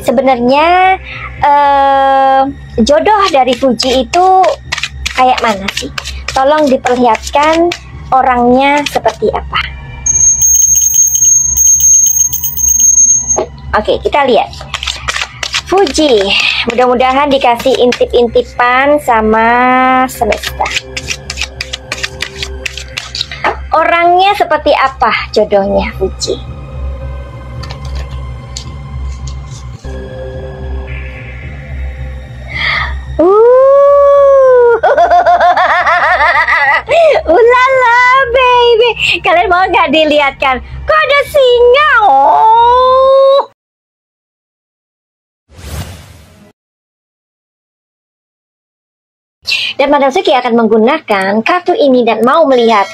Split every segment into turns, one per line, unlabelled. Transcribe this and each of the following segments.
Sebenarnya jodoh dari Fuji itu kayak mana sih? Tolong diperlihatkan orangnya seperti apa. Oke, kita lihat Fuji. Mudah-mudahan dikasih intip-intipan sama semesta. Orangnya seperti apa jodohnya Fuji? Ulala baby, kalian mau nggak dilihatkan? Kok ada singa? Oh. Dan Madam Suki akan menggunakan kartu ini dan mau melihat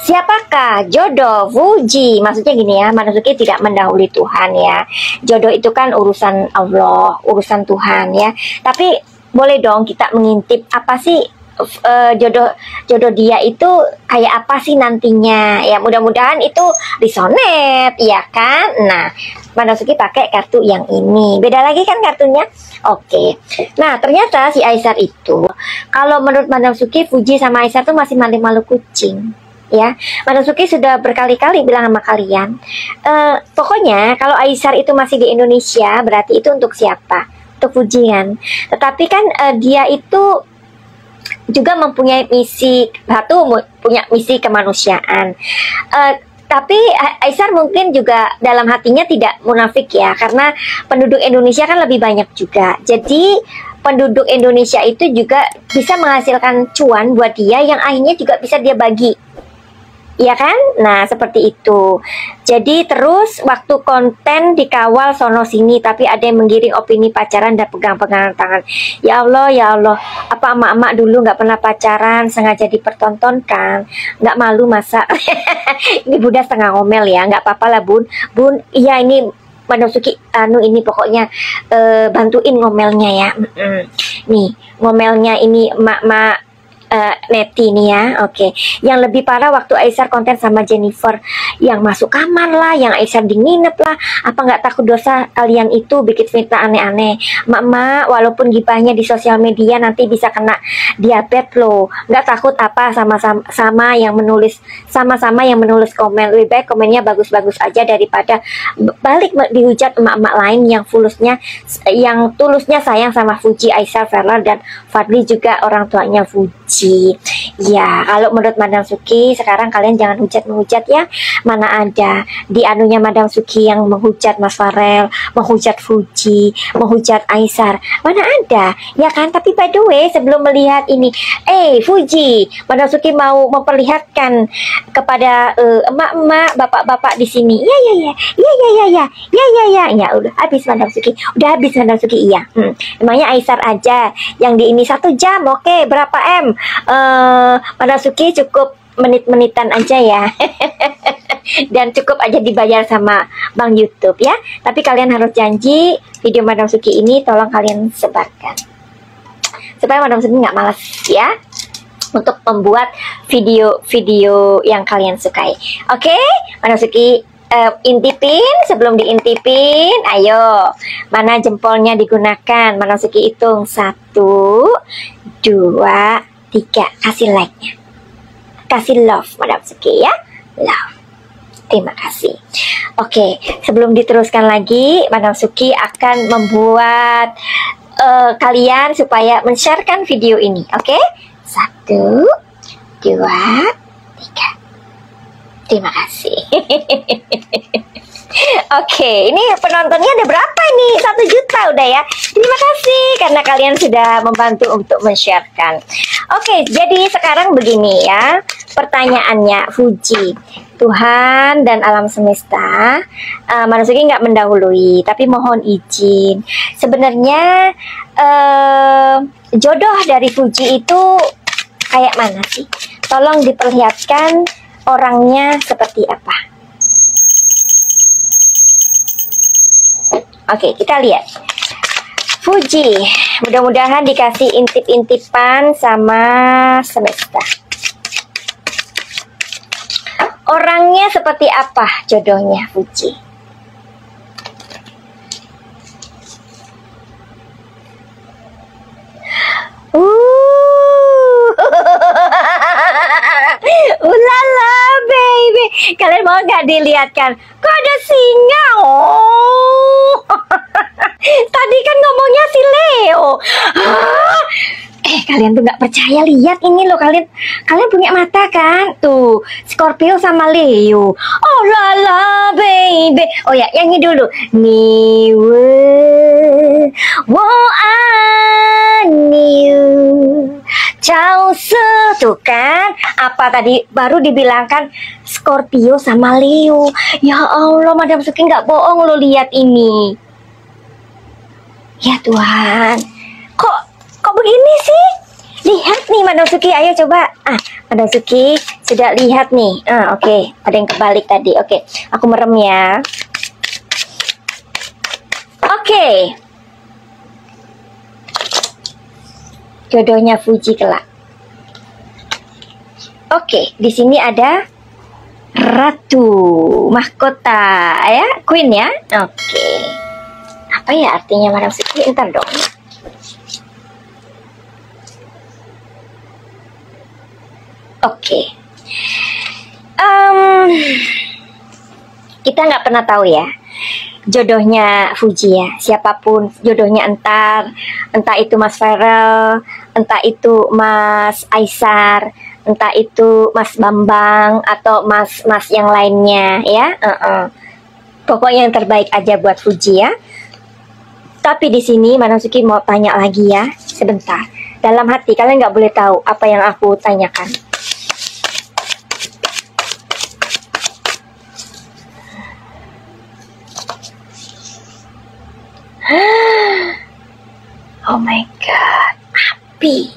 siapakah jodoh Fuji. Maksudnya gini ya, Madam Suki tidak mendahului Tuhan ya. Jodoh itu kan urusan Allah, urusan Tuhan ya. Tapi boleh dong kita mengintip apa sih jodoh dia itu kayak apa sih nantinya ya. Mudah-mudahan itu resonate ya kan. Nah, Madam Suki pakai kartu yang ini, beda lagi kan kartunya. Oke. Nah, ternyata si Aisyar itu, kalau menurut Madam Suki, Fuji sama Aisyar tuh masih malu-malu kucing ya. Madam Suki sudah berkali-kali bilang sama kalian, pokoknya kalau Aisyar itu masih di Indonesia, berarti itu untuk siapa? Untuk Fuji kan. Tetapi kan dia itu juga mempunyai misi, punya misi kemanusiaan. Tapi Aisyar mungkin juga dalam hatinya tidak munafik ya, karena penduduk Indonesia kan lebih banyak juga. Jadi penduduk Indonesia itu juga bisa menghasilkan cuan buat dia yang akhirnya juga bisa dia bagi. Iya kan? Nah, seperti itu. Jadi terus waktu konten dikawal sono sini, tapi ada yang menggiring opini pacaran dan pegang-pegangan tangan. Ya Allah, apa emak-emak dulu nggak pernah pacaran, sengaja dipertontonkan, nggak malu masa? Ini Bunda setengah ngomel ya, nggak apa-apa lah Bun. Bun, iya ini Madam Suki, ini pokoknya bantuin ngomelnya ya. Nih, ngomelnya ini emak-emak Neti nih ya. Oke. Yang lebih parah waktu Aisyar konten sama Jennifer, yang masuk kamar lah, yang Aisyar dinginep lah. Apa nggak takut dosa kalian itu bikin fitnah aneh-aneh? Mak, walaupun gibahnya di sosial media nanti bisa kena diabetes loh. Nggak takut apa sama-sama yang menulis komen. Lebih baik komennya bagus-bagus aja daripada balik dihujat emak-emak lain yang tulusnya sayang sama Fuji, Aisyar, Verla, dan Fadli juga orang tuanya Fuji. Ya, kalau menurut Madam Suki sekarang kalian jangan menghujat ya. Mana ada di anunya Madam Suki yang menghujat Mas Farel, menghujat Fuji, menghujat Aisyar. Mana ada, ya kan? Tapi by the way, sebelum melihat ini, Fuji, Madam Suki mau memperlihatkan kepada emak-emak, bapak-bapak di sini. Ya, udah habis Madam Suki. Iya. Emangnya Aisyar aja yang di ini 1 jam, oke, berapa M? Madam Suki cukup menit-menitan aja ya. Dan cukup aja dibayar sama Bang YouTube ya. Tapi kalian harus janji video Madam Suki ini tolong kalian sebarkan, supaya Madam Suki nggak malas ya untuk membuat video-video yang kalian sukai. Oke, Madam Suki intipin. Sebelum diintipin, ayo, mana jempolnya digunakan? Madam Suki hitung 1, 2, 3, kasih like-nya, kasih love Madam Suki ya, love. Terima kasih. Oke, sebelum diteruskan lagi, Madam Suki akan membuat kalian supaya men-sharekan video ini. Oke, 1, 2, 3. Terima kasih. Oke, ini penontonnya ada berapa ini? 1 juta udah ya. Terima kasih karena kalian sudah membantu untuk men-sharekan. Oke, jadi sekarang begini ya pertanyaannya Fuji. Tuhan dan alam semesta, Madam Suki nggak mendahului, tapi mohon izin. Sebenarnya jodoh dari Fuji itu kayak mana sih? Tolong diperlihatkan orangnya seperti apa. Oke, kita lihat Fuji. Mudah-mudahan dikasih intip-intipan sama semesta. Orangnya seperti apa jodohnya Fuji? Kalian mau nggak dilihatkan? Kok ada singa? Oh, tadi kan ngomongnya si Leo. Hah? Kalian tuh nggak percaya, lihat ini loh, kalian punya mata kan? Tuh, Scorpio sama Leo. Oh lala baby. Oh ya, nyanyi dulu. Niwe wo aniu Ciao tuh kan? Apa tadi baru dibilangkan Scorpio sama Leo. Ya Allah, Madam Suki nggak bohong lo, lihat ini. Ya Tuhan, kok begini sih? Lihat nih Madam Suki, ayo coba. Madam Suki sudah lihat nih. Oke. Ada yang kebalik tadi. Oke, aku merem ya. Oke. Jodohnya Fuji kelak. Oke, di sini ada ratu mahkota ya, queen ya. Oke. Apa ya artinya Madam Suki? Ntar dong. Oke. Kita nggak pernah tahu ya jodohnya Fuji ya, siapapun jodohnya, entah itu Mas Farel, entah itu Mas Aisar, entah itu Mas Bambang atau mas yang lainnya ya. Pokoknya yang terbaik aja buat Fuji ya. Tapi di sini Madam Suki mau tanya lagi ya, sebentar. Dalam hati kalian nggak boleh tahu apa yang aku tanyakan. Oh my god, api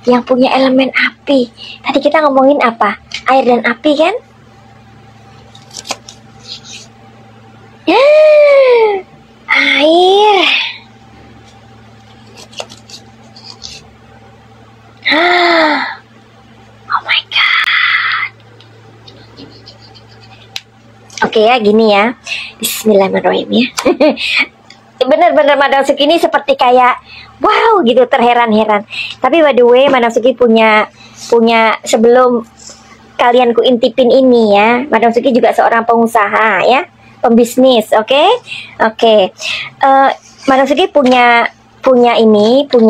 yang punya elemen api. Tadi kita ngomongin apa? Air dan api kan? Air. Oh my god. Oke ya, gini ya. Bismillahirrahmanirrahim ya. Bener-bener Madam Suki ini seperti kayak wow gitu, terheran-heran. Tapi by the way, Madam Suki punya sebelum kalian ku intipin ini ya, Madam Suki juga seorang pengusaha ya, pembisnis. Oke. Madam Suki punya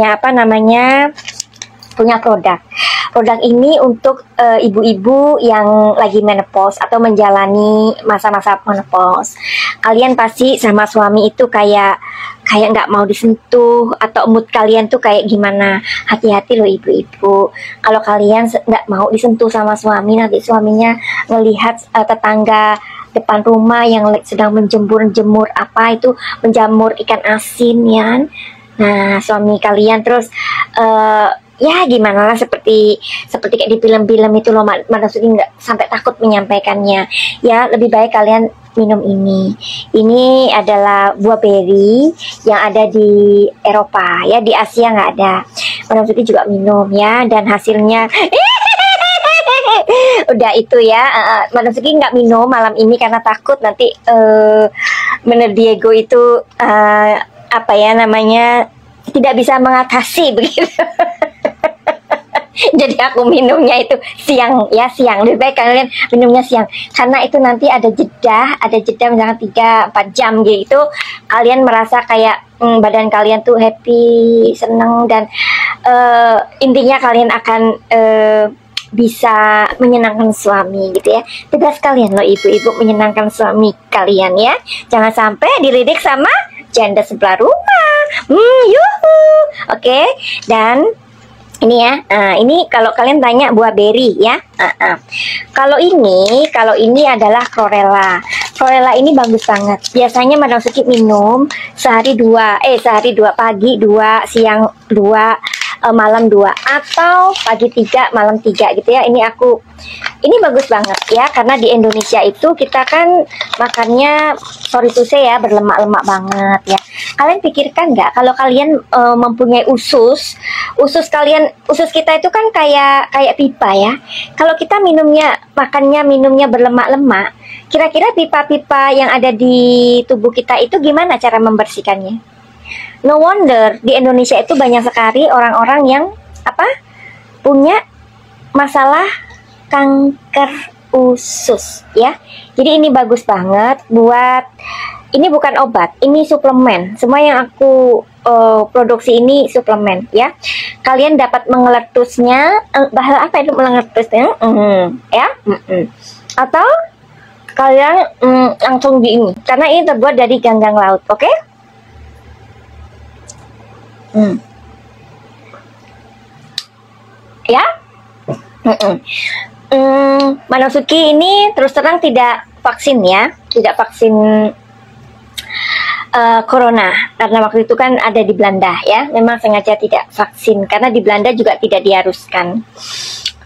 apa namanya, punya produk ini untuk ibu-ibu yang lagi menopause atau menjalani masa-masa menopause. Kalian pasti sama suami itu kayak nggak mau disentuh, atau mood kalian tuh kayak gimana. Hati-hati loh ibu-ibu, kalau kalian nggak mau disentuh sama suami, nanti suaminya ngelihat tetangga depan rumah yang sedang menjemur apa itu, menjamur ikan asin ya. Nah, suami kalian terus ya gimana lah, seperti kayak di film-film itu loh. Madam Suki nggak sampai takut menyampaikannya ya. Lebih baik kalian minum ini. Ini adalah buah beri yang ada di Eropa ya, di Asia nggak ada. Madam Suki juga minum ya, dan hasilnya udah itu ya. Madam Suki nggak minum malam ini karena takut nanti bener Diego itu apa ya namanya, tidak bisa mengatasi begitu. Jadi aku minumnya itu siang ya, siang. Lebih baik kalian minumnya siang, karena itu nanti ada jeda misalkan 3-4 jam gitu. Kalian merasa kayak badan kalian tuh happy, seneng, dan intinya kalian akan bisa menyenangkan suami gitu ya. Tugas kalian loh ibu-ibu, menyenangkan suami kalian ya. Jangan sampai dilirik sama janda sebelah rumah. Yuhu. Oke. Dan ini ya, ini kalau kalian tanya buah beri ya. Kalau ini adalah chlorella. Chlorella ini bagus banget. Biasanya Madam Suki minum sehari 2, pagi 2, siang 2, malam 2, atau pagi 3, malam 3 gitu ya. Ini bagus banget ya, karena di Indonesia itu kita kan makannya, sorry to say ya, berlemak-lemak banget ya. Kalian pikirkan nggak kalau kalian mempunyai usus kita itu kan kayak pipa ya. Kalau kita minumnya berlemak-lemak, kira-kira pipa-pipa yang ada di tubuh kita itu gimana cara membersihkannya? No wonder di Indonesia itu banyak sekali orang-orang yang punya masalah kanker usus ya. Jadi ini bagus banget buat, ini bukan obat, ini suplemen. Semua yang aku produksi ini suplemen ya. Kalian dapat mengeletusnya, bahasa apa itu mengeletusnya? Ya, atau kalian langsung di ini, karena ini terbuat dari ganggang laut, oke? Ya. Manasuki ini terus terang tidak vaksin ya, tidak vaksin corona, karena waktu itu kan ada di Belanda ya. Memang sengaja tidak vaksin karena di Belanda juga tidak diharuskan.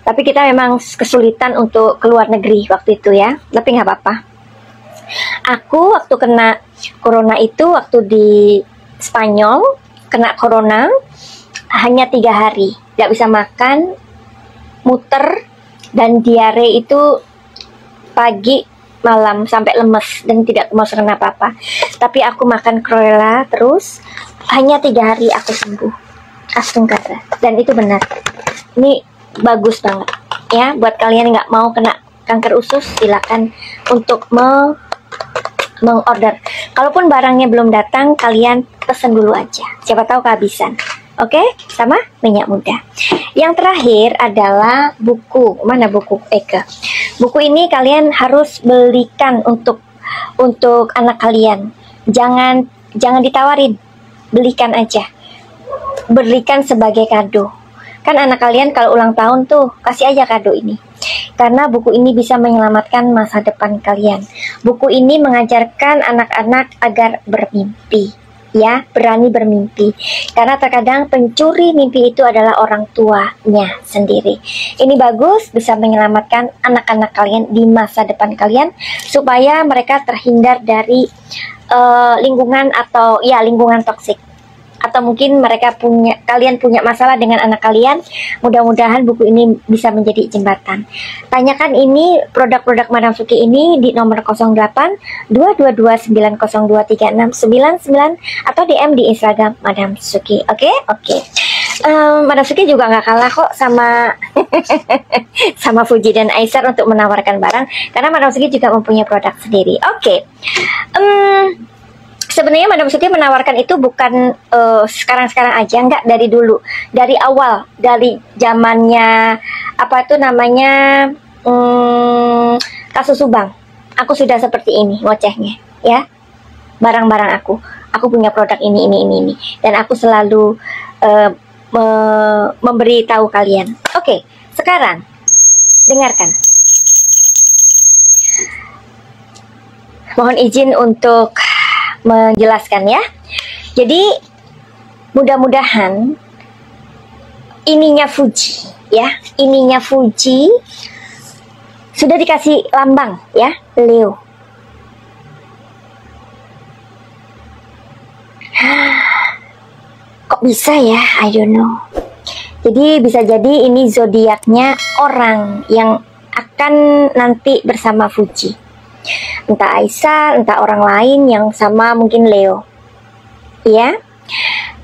Tapi kita memang kesulitan untuk keluar negeri waktu itu ya. Tapi nggak apa-apa. Aku waktu kena corona itu, waktu di Spanyol kena corona hanya 3 hari, nggak bisa makan, muter, dan diare itu pagi malam sampai lemes dan tidak kemasukan apa-apa. Tapi aku makan chlorella terus, hanya 3 hari aku sembuh. Astagfirullah. Dan itu benar. Ini bagus banget ya buat kalian yang nggak mau kena kanker usus. Silakan untuk mengorder. Kalaupun barangnya belum datang, kalian pesen dulu aja. Siapa tahu kehabisan. Oke, sama minyak muda. Yang terakhir adalah buku. Mana buku Eka? Buku ini kalian harus belikan untuk anak kalian. Jangan ditawarin, belikan aja. Berikan sebagai kado. Kan anak kalian kalau ulang tahun tuh kasih aja kado ini. Karena buku ini bisa menyelamatkan masa depan kalian. Buku ini mengajarkan anak-anak agar bermimpi. Ya, berani bermimpi. Karena terkadang pencuri mimpi itu adalah orang tuanya sendiri. Ini bagus, bisa menyelamatkan anak-anak kalian di masa depan kalian, supaya mereka terhindar dari lingkungan atau ya lingkungan toksik. Atau mungkin kalian punya masalah dengan anak kalian. Mudah-mudahan buku ini bisa menjadi jembatan. Tanyakan ini produk-produk Madam Suki ini di nomor 08 222 902 3699 atau DM di Instagram Madam Suki. Oke. Madam Suki juga nggak kalah kok sama sama Fuji dan Acer untuk menawarkan barang, karena Madam Suki juga mempunyai produk sendiri. Oke. Sebenarnya Madam Suki menawarkan itu bukan sekarang-sekarang aja, enggak, dari dulu, dari awal, dari zamannya apa itu namanya kasus Subang. Aku sudah seperti ini ngocehnya, ya. Barang-barang aku punya produk ini, dan aku selalu memberi tahu kalian. Oke, sekarang dengarkan. Mohon izin untuk menjelaskan ya. Jadi mudah-mudahan ininya Fuji ya, ininya Fuji sudah dikasih lambang ya, Leo. Kok bisa ya? I don't know. Jadi bisa jadi ini zodiaknya orang yang akan nanti bersama Fuji. Entah Aisyah, entah orang lain yang sama mungkin Leo. Ya.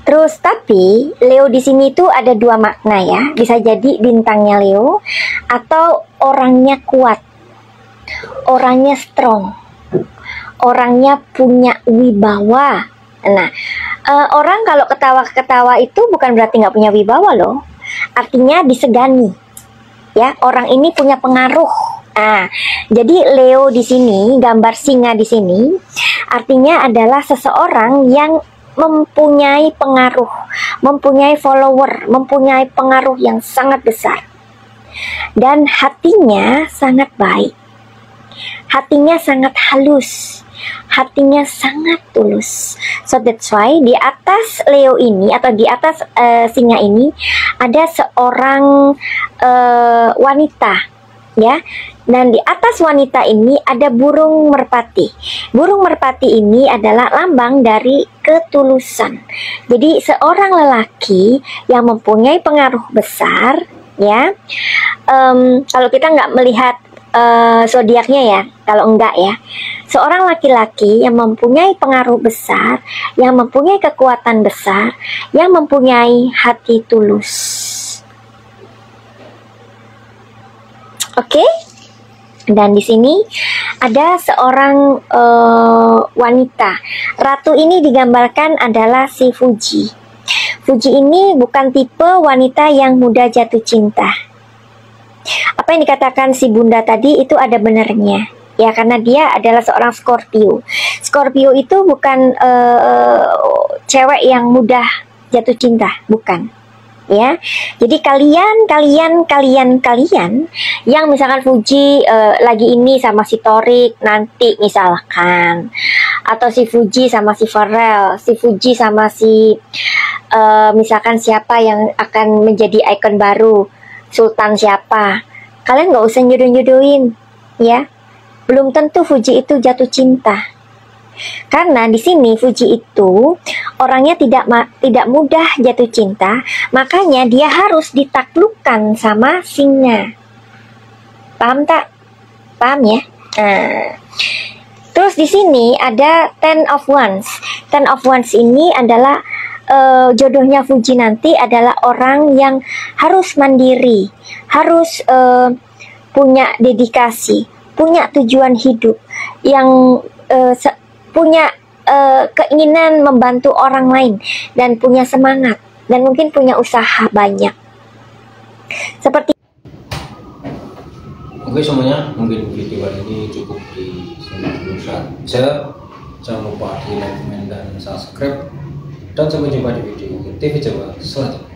Terus tapi Leo di sini tuh ada 2 makna ya. Bisa jadi bintangnya Leo atau orangnya kuat. Orangnya strong. Orangnya punya wibawa. Nah, orang kalau ketawa-ketawa itu bukan berarti nggak punya wibawa loh. Artinya disegani. Ya, orang ini punya pengaruh. Nah, jadi Leo di sini, gambar singa di sini, artinya adalah seseorang yang mempunyai pengaruh, mempunyai follower, mempunyai pengaruh yang sangat besar. Dan hatinya sangat baik. Hatinya sangat halus. Hatinya sangat tulus. So that's why di atas Leo ini atau di atas singa ini ada seorang wanita. Ya, dan di atas wanita ini ada burung merpati. Burung merpati ini adalah lambang dari ketulusan. Jadi seorang lelaki yang mempunyai pengaruh besar, ya. Kalau kita nggak melihat zodiaknya ya, kalau enggak ya, seorang laki-laki yang mempunyai pengaruh besar, yang mempunyai kekuatan besar, yang mempunyai hati tulus. Oke? Dan di sini ada seorang wanita. Ratu ini digambarkan adalah si Fuji. Fuji ini bukan tipe wanita yang mudah jatuh cinta. Apa yang dikatakan si bunda tadi itu ada benarnya. Ya, karena dia adalah seorang Scorpio. Scorpio itu bukan cewek yang mudah jatuh cinta, bukan. Ya, jadi kalian yang misalkan Fuji lagi ini sama si Torik nanti misalkan, atau si Fuji sama si Pharrell, si Fuji sama si misalkan siapa yang akan menjadi ikon baru, Sultan siapa, kalian nggak usah nyuduh-nyuduhin, ya. Belum tentu Fuji itu jatuh cinta. Karena di sini Fuji itu orangnya tidak mudah jatuh cinta, makanya dia harus ditaklukkan sama singa. Paham tak? Paham ya? Nah, terus di sini ada Ten of Wands. Ten of Wands ini adalah jodohnya Fuji nanti adalah orang yang harus mandiri, harus punya dedikasi, punya tujuan hidup, yang punya keinginan membantu orang lain dan punya semangat dan mungkin punya usaha banyak. Seperti
oke semuanya, mungkin video kali ini cukup di sini dulu saja. Jangan lupa di like, komen, dan subscribe. Dan sampai jumpa di video TV Jawa selanjutnya.